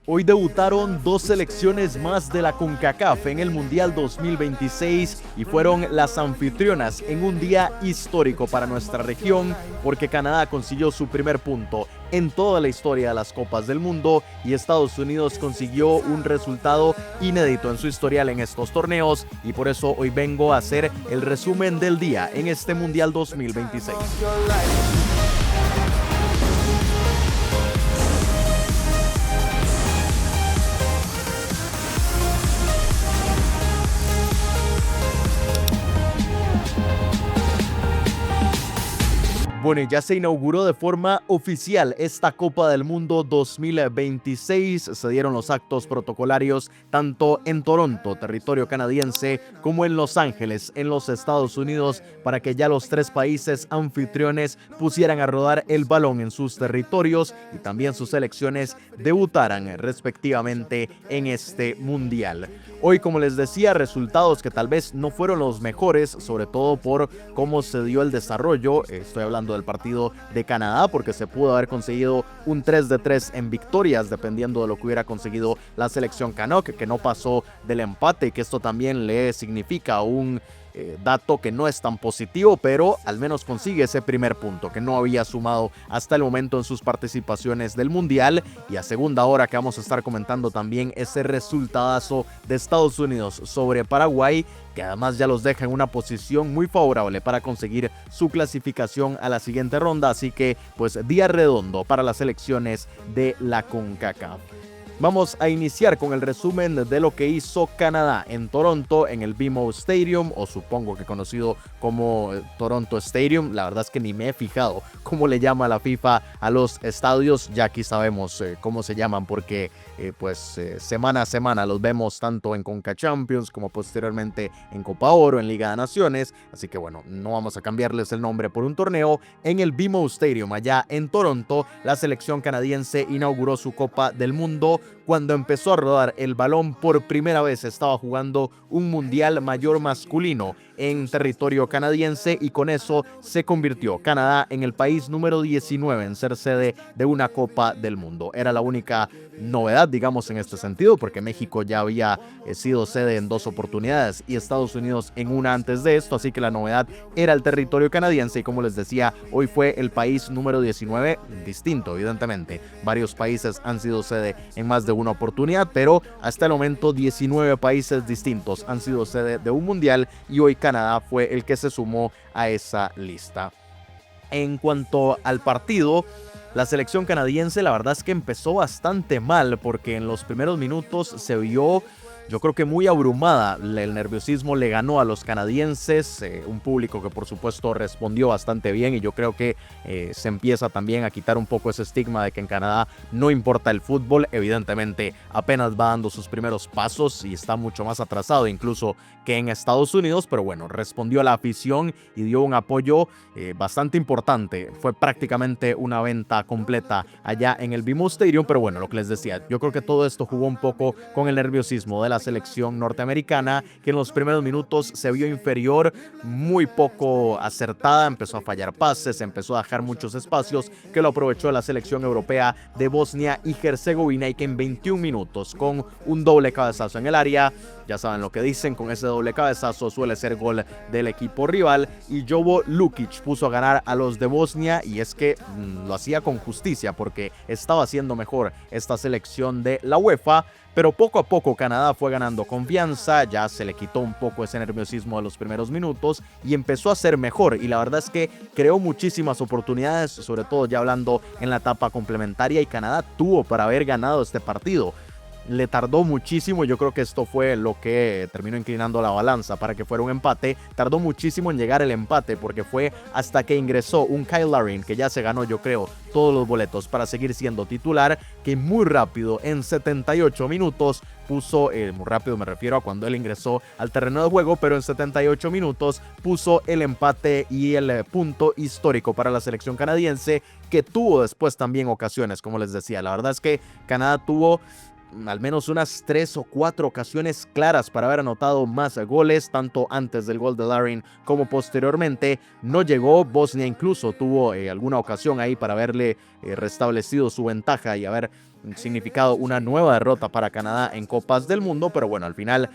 Hoy debutaron dos selecciones más de la CONCACAF en el Mundial 2026 y fueron las anfitrionas en un día histórico para nuestra región porque Canadá consiguió su primer punto en toda la historia de las Copas del Mundo y Estados Unidos consiguió un resultado inédito en su historial en estos torneos y por eso hoy vengo a hacer el resumen del día en este Mundial 2026. Bueno, y ya se inauguró de forma oficial esta Copa del Mundo 2026. Se dieron los actos protocolarios tanto en Toronto, territorio canadiense, como en Los Ángeles, en los Estados Unidos, para que ya los tres países anfitriones pusieran a rodar el balón en sus territorios y también sus selecciones debutaran respectivamente en este mundial. Hoy, como les decía, resultados que tal vez no fueron los mejores, sobre todo por cómo se dio el desarrollo. Estoy hablando del partido de Canadá, porque se pudo haber conseguido un 3-3 en victorias, dependiendo de lo que hubiera conseguido la selección Canuck, que no pasó del empate y que esto también le significa un dato que no es tan positivo, pero al menos consigue ese primer punto que no había sumado hasta el momento en sus participaciones del Mundial. Y a segunda hora que vamos a estar comentando también ese resultadazo de Estados Unidos sobre Paraguay, que además ya los deja en una posición muy favorable para conseguir su clasificación a la siguiente ronda. Así que pues día redondo para las selecciones de la CONCACAF. Vamos a iniciar con el resumen de lo que hizo Canadá en Toronto en el BMO Stadium, o supongo que conocido como Toronto Stadium. La verdad es que ni me he fijado cómo le llama la FIFA a los estadios. Ya aquí sabemos cómo se llaman porque semana a semana los vemos tanto en Conca Champions como posteriormente en Copa Oro, en Liga de Naciones. Así que bueno, no vamos a cambiarles el nombre por un torneo. En el BMO Stadium allá en Toronto, la selección canadiense inauguró su Copa del Mundo. Cuando empezó a rodar el balón por primera vez estaba jugando un mundial mayor masculino en territorio canadiense y con eso se convirtió Canadá en el país número 19 en ser sede de una Copa del Mundo. Era la única novedad, digamos, en este sentido, porque México ya había sido sede en dos oportunidades y Estados Unidos en una antes de esto, así que la novedad era el territorio canadiense y como les decía, hoy fue el país número 19, distinto evidentemente. Varios países han sido sede en más de una oportunidad, pero hasta el momento 19 países distintos han sido sede de un mundial y hoy Canadá fue el que se sumó a esa lista. En cuanto al partido, la selección canadiense la verdad es que empezó bastante mal porque en los primeros minutos se vio, yo creo que muy abrumada. El nerviosismo le ganó a los canadienses, un público que por supuesto respondió bastante bien y yo creo que se empieza también a quitar un poco ese estigma de que en Canadá no importa el fútbol. Evidentemente apenas va dando sus primeros pasos y está mucho más atrasado incluso que en Estados Unidos, pero bueno, respondió a la afición y dio un apoyo bastante importante. Fue prácticamente una venta completa allá en el BMO Stadium, pero bueno, lo que les decía, yo creo que todo esto jugó un poco con el nerviosismo de la selección norteamericana, que en los primeros minutos se vio inferior, muy poco acertada, empezó a fallar pases, empezó a dejar muchos espacios, que lo aprovechó la selección europea de Bosnia y Herzegovina y que en 21 minutos con un doble cabezazo en el área, ya saben lo que dicen, con ese doble cabezazo suele ser gol del equipo rival y Jovo Lukic puso a ganar a los de Bosnia y es que lo hacía con justicia porque estaba haciendo mejor esta selección de la UEFA. Pero poco a poco Canadá fue ganando confianza, ya se le quitó un poco ese nerviosismo de los primeros minutos y empezó a ser mejor. Y la verdad es que creó muchísimas oportunidades, sobre todo ya hablando en la etapa complementaria, y Canadá tuvo para haber ganado este partido. Le tardó muchísimo, yo creo que esto fue lo que terminó inclinando la balanza para que fuera un empate. Tardó muchísimo en llegar el empate porque fue hasta que ingresó un Kyle Larin, que ya se ganó yo creo todos los boletos para seguir siendo titular, que muy rápido en 78 minutos puso, muy rápido me refiero a cuando él ingresó al terreno de juego, pero en 78 minutos puso el empate y el punto histórico para la selección canadiense, que tuvo después también ocasiones, como les decía. La verdad es que Canadá tuvo al menos unas 3 o 4 ocasiones claras para haber anotado más goles, tanto antes del gol de Larin como posteriormente. No llegó. Bosnia incluso tuvo alguna ocasión ahí para haberle restablecido su ventaja y haber significado una nueva derrota para Canadá en Copas del Mundo, pero bueno, al final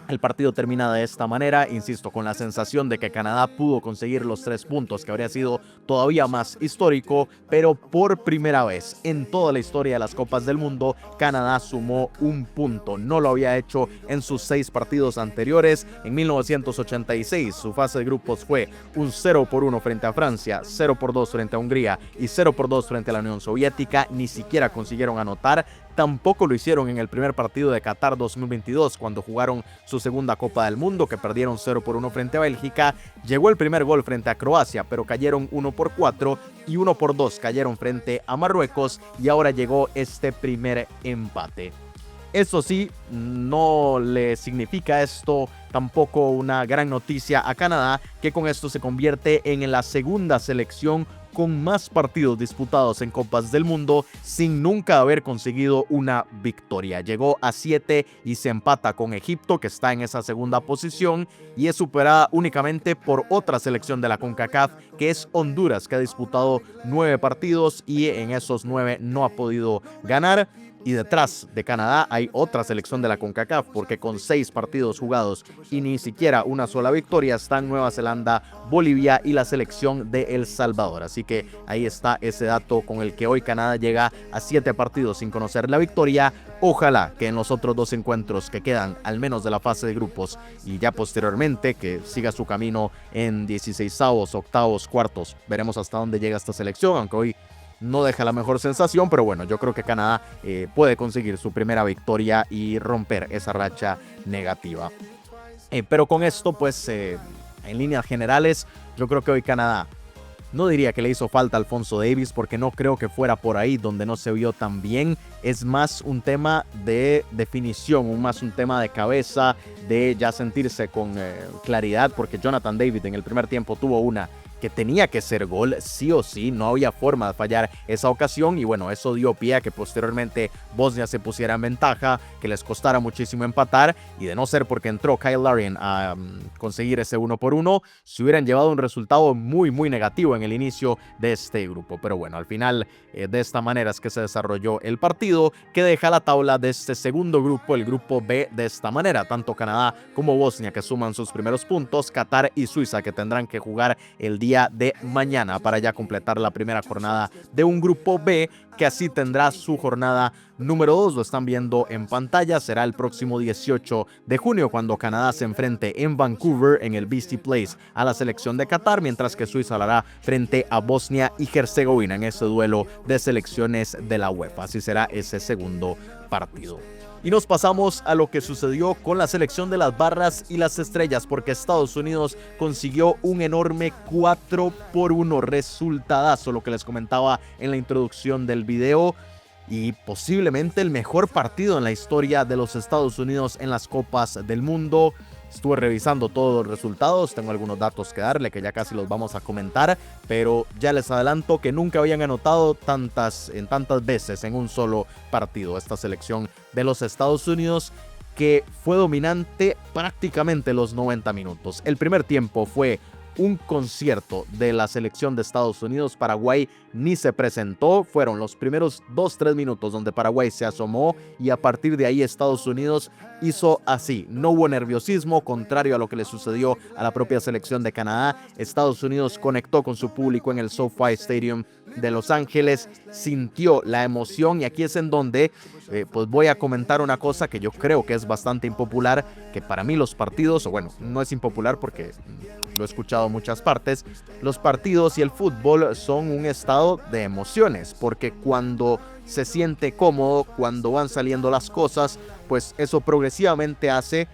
el partido termina de esta manera, insisto, con la sensación de que Canadá pudo conseguir los 3 puntos, que habría sido todavía más histórico, pero por primera vez en toda la historia de las Copas del Mundo, Canadá sumó un punto. No lo había hecho en sus 6 partidos anteriores. En 1986, su fase de grupos fue un 0-1 frente a Francia, 0-2 frente a Hungría y 0-2 frente a la Unión Soviética. Ni siquiera consiguieron anotar. Tampoco lo hicieron en el primer partido de Qatar 2022, cuando jugaron su segunda Copa del Mundo, que perdieron 0-1 frente a Bélgica. Llegó el primer gol frente a Croacia, pero cayeron 1-4 y 1-2 cayeron frente a Marruecos, y ahora llegó este primer empate. Eso sí, no le significa esto tampoco una gran noticia a Canadá, que con esto se convierte en la segunda selección con más partidos disputados en Copas del Mundo sin nunca haber conseguido una victoria. Llegó a 7 y se empata con Egipto, que está en esa segunda posición, y es superada únicamente por otra selección de la CONCACAF, que es Honduras, que ha disputado 9 partidos y en esos 9 no ha podido ganar. Y detrás de Canadá hay otra selección de la CONCACAF, porque con 6 partidos jugados y ni siquiera una sola victoria están Nueva Zelanda, Bolivia y la selección de El Salvador. Así que ahí está ese dato con el que hoy Canadá llega a 7 partidos sin conocer la victoria. Ojalá que en los otros 2 encuentros que quedan, al menos de la fase de grupos, y ya posteriormente que siga su camino en 16avos, octavos, cuartos. Veremos hasta dónde llega esta selección, aunque hoy no deja la mejor sensación, pero bueno, yo creo que Canadá puede conseguir su primera victoria y romper esa racha negativa. Pero con esto, pues, en líneas generales, yo creo que hoy Canadá, no diría que le hizo falta a Alphonso Davies, porque no creo que fuera por ahí donde no se vio tan bien. Es más un tema de definición, más un tema de cabeza, de ya sentirse con claridad, porque Jonathan David en el primer tiempo tuvo una que tenía que ser gol, sí o sí, no había forma de fallar esa ocasión, y bueno, eso dio pie a que posteriormente Bosnia se pusiera en ventaja, que les costara muchísimo empatar, y de no ser porque entró Kyle Larin a conseguir ese 1-1, se hubieran llevado un resultado muy negativo en el inicio de este grupo. Pero bueno, al final de esta manera es que se desarrolló el partido, que deja la tabla de este segundo grupo, el grupo B, de esta manera: tanto Canadá como Bosnia, que suman sus primeros puntos, Qatar y Suiza, que tendrán que jugar el día de mañana para ya completar la primera jornada de un grupo B, que así tendrá su jornada número 2. Lo están viendo en pantalla. Será el próximo 18 de junio cuando Canadá se enfrente en Vancouver, en el BC Place, a la selección de Qatar, mientras que Suiza lo hará frente a Bosnia y Herzegovina en ese duelo de selecciones de la UEFA. Así será ese segundo partido. Y nos pasamos a lo que sucedió con la selección de las barras y las estrellas, porque Estados Unidos consiguió un enorme 4-1 resultadazo, lo que les comentaba en la introducción del video, y posiblemente el mejor partido en la historia de los Estados Unidos en las Copas del Mundo. Estuve revisando todos los resultados, tengo algunos datos que darle que ya casi los vamos a comentar, pero ya les adelanto que nunca habían anotado tantas veces en un solo partido esta selección de los Estados Unidos, que fue dominante prácticamente los 90 minutos. El primer tiempo fue un concierto de la selección de Estados Unidos. Paraguay ni se presentó, fueron los primeros 2-3 minutos donde Paraguay se asomó, y a partir de ahí Estados Unidos hizo así. No hubo nerviosismo, contrario a lo que le sucedió a la propia selección de Canadá. Estados Unidos conectó con su público en el SoFi Stadium de Los Ángeles, sintió la emoción, y aquí es en donde pues voy a comentar una cosa que yo creo que es bastante impopular, que para mí los partidos, o bueno, no es impopular porque lo he escuchado en muchas partes, los partidos y el fútbol son un estado de emociones, porque cuando se siente cómodo, cuando van saliendo las cosas, pues eso progresivamente hace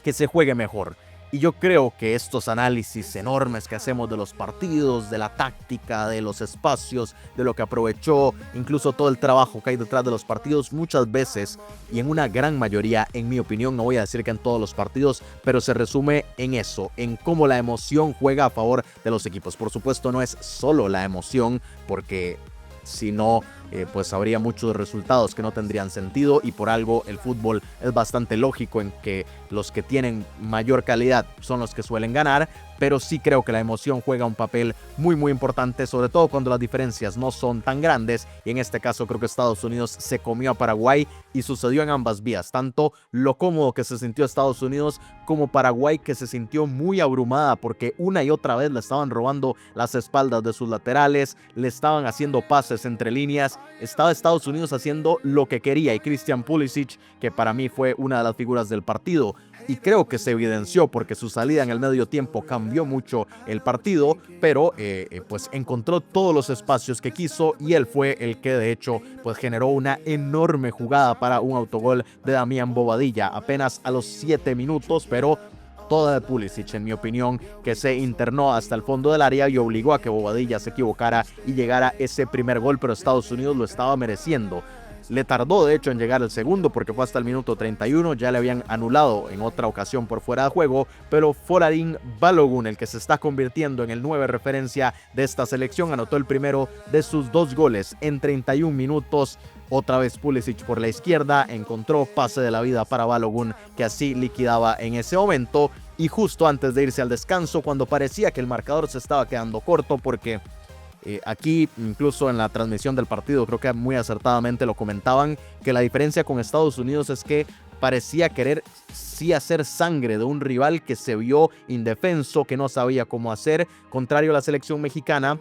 que se juegue mejor. Y yo creo que estos análisis enormes que hacemos de los partidos, de la táctica, de los espacios, de lo que aprovechó, incluso todo el trabajo que hay detrás de los partidos, muchas veces, y en una gran mayoría, en mi opinión, no voy a decir que en todos los partidos, pero se resume en eso, en cómo la emoción juega a favor de los equipos. Por supuesto, no es solo la emoción, porque si no, pues habría muchos resultados que no tendrían sentido, y por algo el fútbol es bastante lógico en que los que tienen mayor calidad son los que suelen ganar, pero sí creo que la emoción juega un papel muy importante, sobre todo cuando las diferencias no son tan grandes, y en este caso creo que Estados Unidos se comió a Paraguay y sucedió en ambas vías, tanto lo cómodo que se sintió Estados Unidos como Paraguay, que se sintió muy abrumada porque una y otra vez le estaban robando las espaldas de sus laterales, le estaban haciendo pases entre líneas, estaba Estados Unidos haciendo lo que quería, y Christian Pulisic, que para mí fue una de las figuras del partido, y creo que se evidenció porque su salida en el medio tiempo cambió mucho el partido, pero pues encontró todos los espacios que quiso, y él fue el que de hecho pues generó una enorme jugada para un autogol de Damián Bobadilla apenas a los 7 minutos, pero toda de Pulisic, en mi opinión, que se internó hasta el fondo del área y obligó a que Bobadilla se equivocara y llegara ese primer gol, pero Estados Unidos lo estaba mereciendo. Le tardó de hecho en llegar el segundo porque fue hasta el minuto 31, ya le habían anulado en otra ocasión por fuera de juego, pero Folarin Balogun, el que se está convirtiendo en el 9 referencia de esta selección, anotó el primero de sus 2 goles en 31 minutos. Otra vez Pulisic por la izquierda, encontró pase de la vida para Balogun, que así liquidaba en ese momento, y justo antes de irse al descanso, cuando parecía que el marcador se estaba quedando corto, porque aquí incluso en la transmisión del partido creo que muy acertadamente lo comentaban, que la diferencia con Estados Unidos es que parecía querer sí hacer sangre de un rival que se vio indefenso, que no sabía cómo hacer, contrario a la selección mexicana,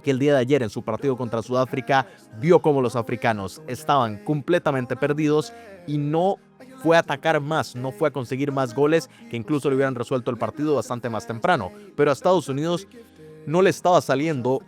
que el día de ayer en su partido contra Sudáfrica vio cómo los africanos estaban completamente perdidos y no fue a atacar más, no fue a conseguir más goles, que incluso le hubieran resuelto el partido bastante más temprano. Pero a Estados Unidos no le estaba saliendo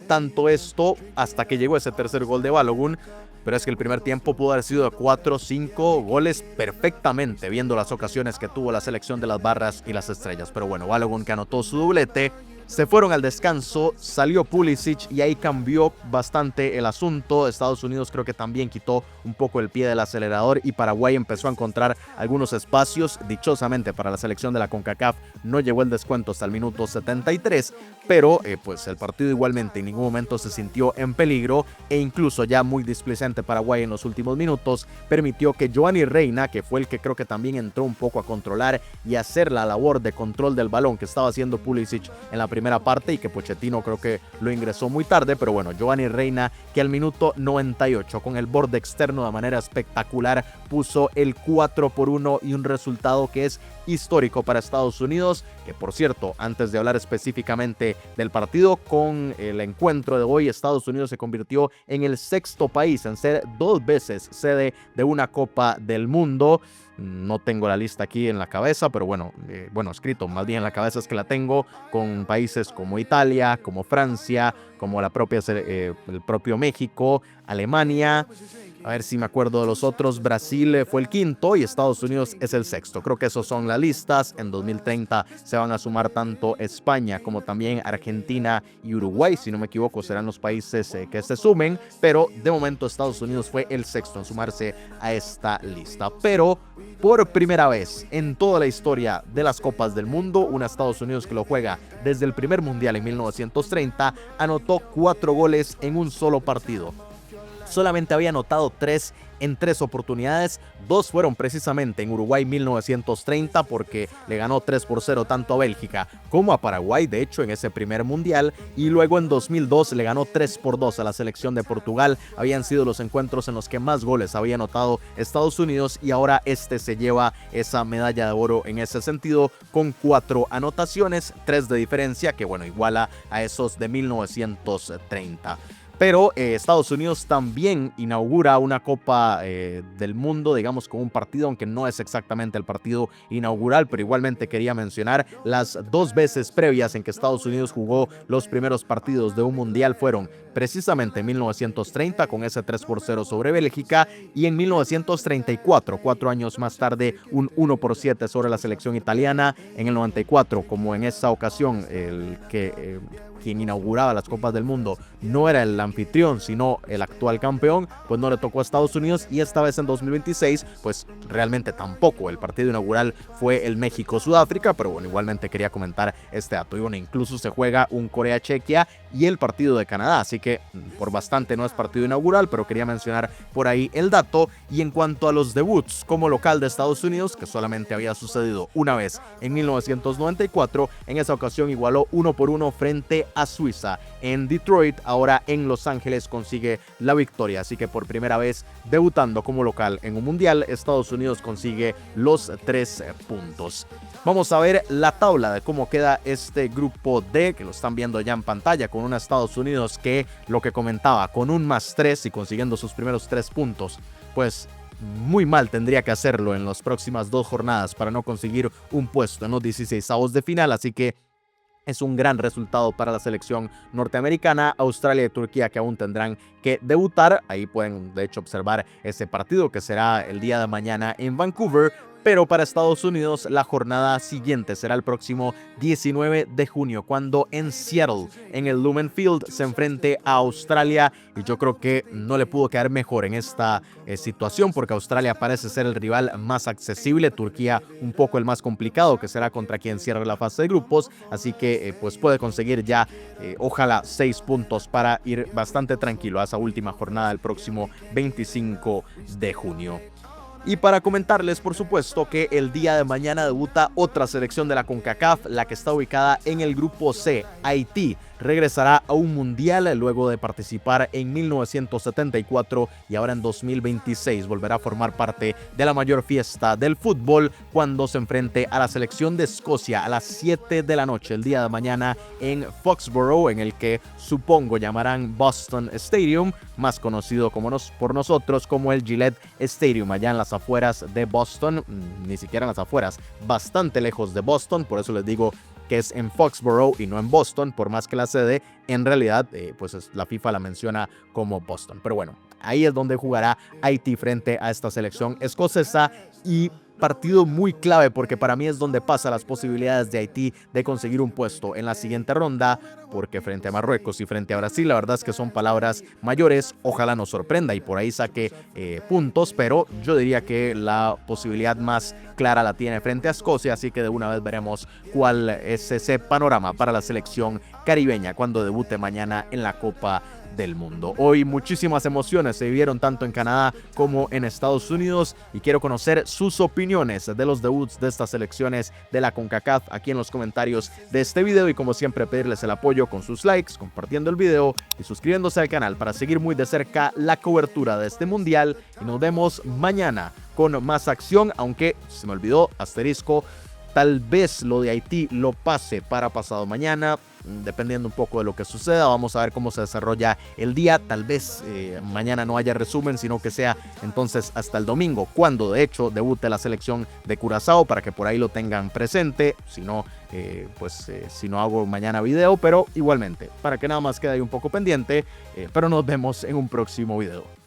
tanto esto hasta que llegó ese tercer gol de Balogun, pero es que el primer tiempo pudo haber sido de 4 o 5 goles perfectamente, viendo las ocasiones que tuvo la selección de las barras y las estrellas. Pero bueno, Balogun, que anotó su doblete. Se fueron al descanso, salió Pulisic y ahí cambió bastante el asunto. Estados Unidos creo que también quitó un poco el pie del acelerador y Paraguay empezó a encontrar algunos espacios. Dichosamente para la selección de la CONCACAF no llegó el descuento hasta el minuto 73, pero pues el partido igualmente en ningún momento se sintió en peligro, e incluso ya muy displicente Paraguay en los últimos minutos permitió que Giovanni Reina, que fue el que creo que también entró un poco a controlar y hacer la labor de control del balón que estaba haciendo Pulisic en la primera parte, y que Pochettino creo que lo ingresó muy tarde, pero bueno, Giovanni Reina, que al minuto 98 con el borde externo de manera espectacular puso el 4-1, y un resultado que es histórico para Estados Unidos, que por cierto, antes de hablar específicamente del partido, con el encuentro de hoy, Estados Unidos se convirtió en el 6º país en ser 2 veces sede de una Copa del Mundo. No tengo la lista aquí en la cabeza, pero bueno, escrito más bien en la cabeza es que la tengo, con países como Italia, como Francia, como el propio México, Alemania. A ver si me acuerdo de los otros. Brasil fue el 5º y Estados Unidos es el 6º. Creo que esos son las listas. En 2030 se van a sumar tanto España como también Argentina y Uruguay. Si no me equivoco, serán los países que se sumen. Pero de momento Estados Unidos fue el 6º en sumarse a esta lista. Pero por primera vez en toda la historia de las Copas del Mundo, un Estados Unidos que lo juega desde el primer Mundial en 1930, anotó 4 goles en un solo partido. Solamente había anotado 3 en 3 oportunidades. 2 fueron precisamente en Uruguay 1930, porque le ganó 3-0 tanto a Bélgica como a Paraguay, de hecho en ese primer mundial, y luego en 2002 le ganó 3-2 a la selección de Portugal. Habían sido los encuentros en los que más goles había anotado Estados Unidos, y ahora se lleva esa medalla de oro en ese sentido, con 4 anotaciones, 3 de diferencia, que bueno, iguala a esos de 1930. Pero Estados Unidos también inaugura una Copa del Mundo, digamos, con un partido, aunque no es exactamente el partido inaugural, pero igualmente quería mencionar las 2 veces previas en que Estados Unidos jugó los primeros partidos de un mundial. Fueron precisamente en 1930 con ese 3-0 sobre Bélgica, y en 1934, 4 años más tarde, un 1-7 sobre la selección italiana. En el 94, como en esa ocasión, quien inauguraba las Copas del Mundo no era el anfitrión, sino el actual campeón, pues no le tocó a Estados Unidos, y esta vez en 2026, pues realmente tampoco. El partido inaugural fue el México-Sudáfrica, pero bueno, igualmente quería comentar este dato. Y bueno, incluso se juega un Corea-Chequia y el partido de Canadá, así que por bastante no es partido inaugural, pero quería mencionar por ahí el dato. Y en cuanto a los debuts como local de Estados Unidos, que solamente había sucedido una vez en 1994, en esa ocasión igualó 1-1 frente a Suiza en Detroit. Ahora en Los Ángeles consigue la victoria, así que por primera vez debutando como local en un mundial, Estados Unidos consigue los 3 puntos. Vamos a ver la tabla de cómo queda este grupo D, que lo están viendo ya en pantalla, con un Estados Unidos que, lo que comentaba, con un +3 y consiguiendo sus primeros 3 puntos, pues muy mal tendría que hacerlo en las próximas 2 jornadas para no conseguir un puesto en los 16avos de final, así que es un gran resultado para la selección norteamericana. Australia y Turquía, que aún tendrán que debutar, ahí pueden de hecho observar ese partido que será el día de mañana en Vancouver. Pero para Estados Unidos la jornada siguiente será el próximo 19 de junio, cuando en Seattle, en el Lumen Field, se enfrente a Australia. Y yo creo que no le pudo quedar mejor en esta situación, porque Australia parece ser el rival más accesible, Turquía un poco el más complicado, que será contra quien cierre la fase de grupos. Así que pues puede conseguir ya, ojalá, 6 puntos para ir bastante tranquilo a esa última jornada del próximo 25 de junio. Y para comentarles, por supuesto, que el día de mañana debuta otra selección de la CONCACAF, la que está ubicada en el grupo C, Haití. Regresará a un mundial luego de participar en 1974 y ahora en 2026 volverá a formar parte de la mayor fiesta del fútbol cuando se enfrente a la selección de Escocia a las 7 de la noche el día de mañana en Foxborough, en el que supongo llamarán Boston Stadium, más conocido por nosotros como el Gillette Stadium, allá en las afueras de Boston, ni siquiera en las afueras, bastante lejos de Boston, por eso les digo que es en Foxborough y no en Boston, por más que la sede en realidad pues la FIFA la menciona como Boston. Pero bueno, ahí es donde jugará Haití frente a esta selección escocesa, y partido muy clave porque para mí es donde pasa las posibilidades de Haití de conseguir un puesto en la siguiente ronda, porque frente a Marruecos y frente a Brasil la verdad es que son palabras mayores. Ojalá nos sorprenda y por ahí saque puntos, pero yo diría que la posibilidad más clara la tiene frente a Escocia, así que de una vez veremos cuál es ese panorama para la selección caribeña cuando debute mañana en la Copa del Mundo. Hoy muchísimas emociones se vivieron tanto en Canadá como en Estados Unidos, y quiero conocer sus opiniones de los debuts de estas selecciones de la CONCACAF aquí en los comentarios de este video, y como siempre pedirles el apoyo con sus likes, compartiendo el video y suscribiéndose al canal para seguir muy de cerca la cobertura de este mundial. Y nos vemos mañana con más acción, aunque se me olvidó, asterisco, tal vez lo de Haití lo pase para pasado mañana, dependiendo un poco de lo que suceda. Vamos a ver cómo se desarrolla el día. Tal vez mañana no haya resumen, sino que sea entonces hasta el domingo, cuando de hecho debute la selección de Curazao, para que por ahí lo tengan presente. Si no, si no hago mañana video, pero igualmente, para que nada más quede ahí un poco pendiente. Pero nos vemos en un próximo video.